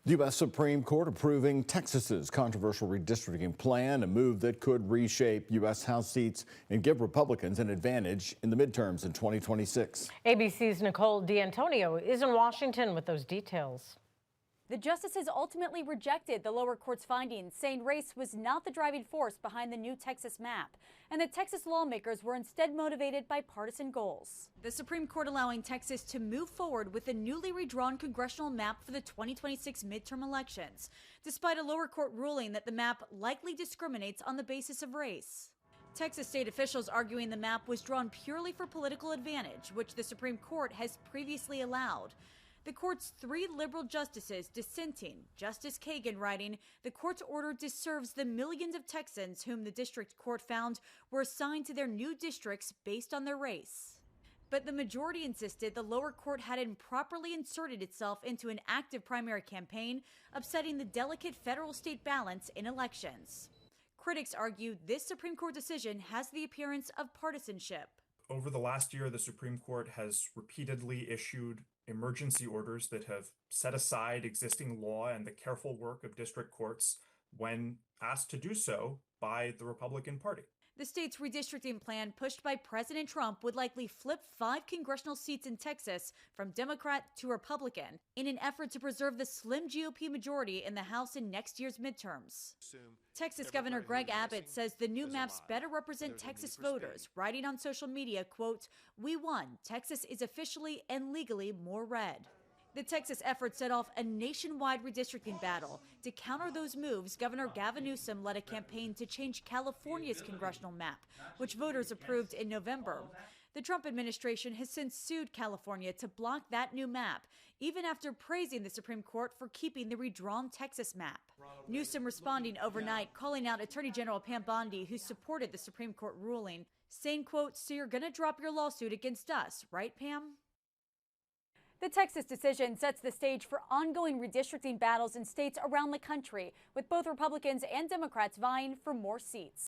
The U.S. Supreme Court approving Texas's controversial redistricting plan, a move that could reshape U.S. House seats and give Republicans an advantage in the midterms in 2026. ABC's Nicole D'Antonio is in Washington with those details. The justices ultimately rejected the lower court's findings, saying race was not the driving force behind the new Texas map, and that Texas lawmakers were instead motivated by partisan goals. The Supreme Court allowing Texas to move forward with a newly redrawn congressional map for the 2026 midterm elections, despite a lower court ruling that the map likely discriminates on the basis of race. Texas state officials arguing the map was drawn purely for political advantage, which the Supreme Court has previously allowed. The court's three liberal justices dissenting, Justice Kagan writing, the court's order deserves the millions of Texans whom the district court found were assigned to their new districts based on their race. But the majority insisted the lower court had improperly inserted itself into an active primary campaign, upsetting the delicate federal-state balance in elections. Critics argue this Supreme Court decision has the appearance of partisanship. Over the last year, the Supreme Court has repeatedly issued emergency orders that have set aside existing law and the careful work of district courts when asked to do so by the Republican Party. The state's redistricting plan, pushed by President Trump, would likely flip 5 congressional seats in Texas from Democrat to Republican in an effort to preserve the slim GOP majority in the House in next year's midterms. Texas Governor Greg Abbott says the new maps better represent Texas voters, writing on social media, quote, "We won. Texas is officially and legally more red." The Texas effort set off a nationwide redistricting battle. To counter those moves, Governor Gavin Newsom led a campaign to change California's congressional map, which voters approved in November. The Trump administration has since sued California to block that new map, even after praising the Supreme Court for keeping the redrawn Texas map. Newsom responding overnight, calling out Attorney General Pam Bondi, who supported the Supreme Court ruling, saying, quote, "So you're going to drop your lawsuit against us, right, Pam?" The Texas decision sets the stage for ongoing redistricting battles in states around the country, with both Republicans and Democrats vying for more seats.